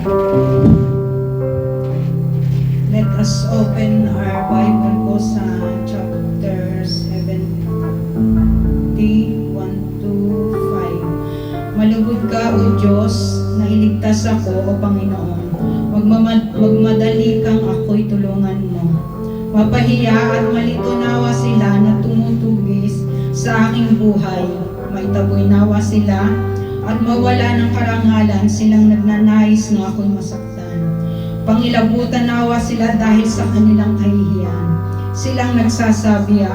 Let us open our Bible po sa chapter 70, 1 to 5. Malugod ka, O Diyos, na iligtas ako, O Panginoon. Magmadali kang ako'y tulungan mo. Mapahiya at malito nawa sila na tumutugis sa aking buhay. Maitaboy nawa sila at mawala ng karangalan silang nagnanais na ako'y masaktan. Pangilabutan nawa sila dahil sa kanilang kahihiyan. Silang nagsasabi,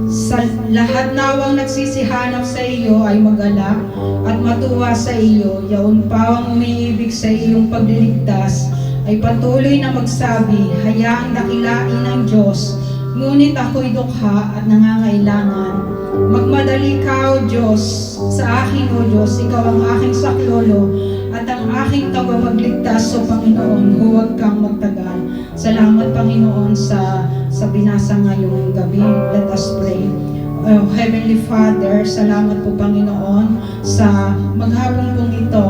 sa lahat nawang nagsisihanap sa iyo ay magalak at matuwa sa iyo. Yaon pawang umiibig sa iyong pagliligtas ay patuloy na magsabi, hayaang dakilain ng Diyos, ngunit ako'y dukha at nangangailangan. Magmadali ka, O Diyos, sa akin, O Diyos, ikaw ang aking saklolo at ang aking tagapagligtas, O Panginoon, huwag kang magtagal. Salamat, Panginoon, sa binasa ngayong gabi. Let us pray. Oh, Heavenly Father, salamat po, Panginoon, sa maghapon pong ito,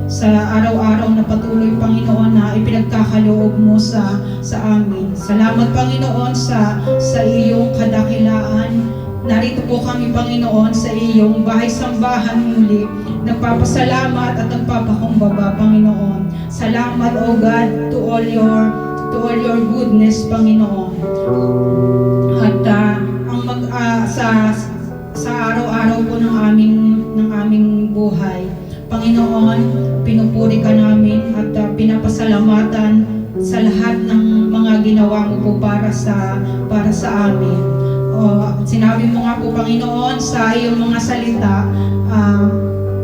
sa araw-araw na patuloy, Panginoon, na ipinagkakaloob mo sa amin. Salamat, Panginoon, sa iyong kadakilaan. Narito po kami, Panginoon, sa iyong bahay-sambahan muli. Nagpapasalamat at nagpapakumbaba, Panginoon. Salamat, O God, to all your goodness, Panginoon. At sa araw-araw po ng aming buhay, Panginoon, pinupuri ka namin at pinapasalamatan sa lahat ng mga ginawa mo po para sa amin. Sinabi mo nga po, Panginoon, sa iyong mga salita,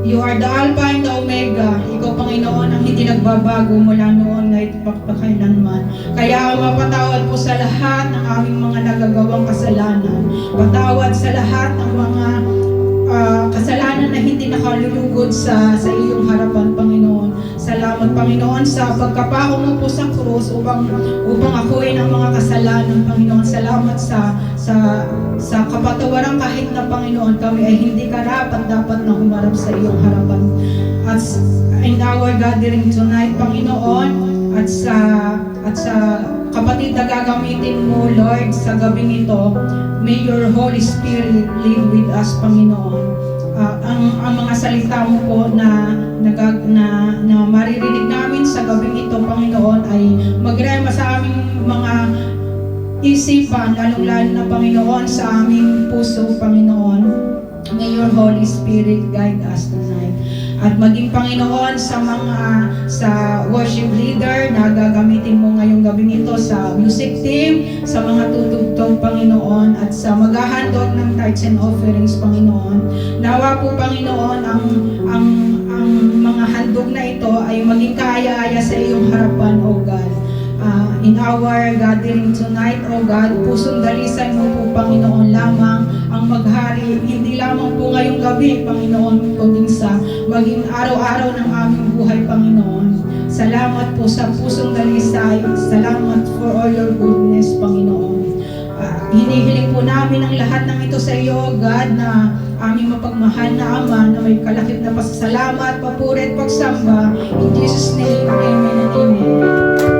you are the Alpha and the Omega. Ikaw, Panginoon, ang hindi nagbabago mula noon ngayon pagpakailanman. Kaya mapatawad po sa lahat ng aming mga nagagawang kasalanan. Patawad sa lahat ng mga kasalanan na hindi nakalulugod sa iyong harapan, Panginoon. Salamat, Panginoon, sa pagkapako mo po sa krus upang akuin ang mga kasalanan, Panginoon. Salamat sa kapatawaran kahit na, Panginoon, kami ay hindi karapat dapat na humarap sa iyong harapan. At in our gathering tonight, Panginoon, at sa kapatid na gagamitin mo, Lord, sa gabing ito, may your Holy Spirit live with us, Panginoon. Ang mga salita mo po na maririnig namin sa gabing ito, Panginoon, ay magrema sa aming mga isipan, lalong-lalo na, Panginoon, sa aming puso, Panginoon. May your Holy Spirit guide us tonight. At maging, Panginoon, sa worship leader na gagamitin mo ngayong gabing ito, sa music team, sa mga tutugtog, Panginoon, at sa maghahandog ng tithes and offerings, Panginoon. Nawa po, Panginoon, ang mga handog na ito ay maging kaaya-aya sa iyong harapan, O God. In our gathering tonight, O God, pusong dalisan mo po, Panginoon, lamang ang maghari, hindi lamang po ngayong gabi, Panginoon, kundi sa maging araw-araw ng aming buhay, Panginoon. Salamat po sa pusong dalisay. Salamat for all your goodness, Panginoon. Hinihiling po namin ang lahat ng ito sa iyo, O God, na aming mapagmahal na Ama, na may kalakip na pasasalamat, papuri at pagsamba. In Jesus' name, amen and amen.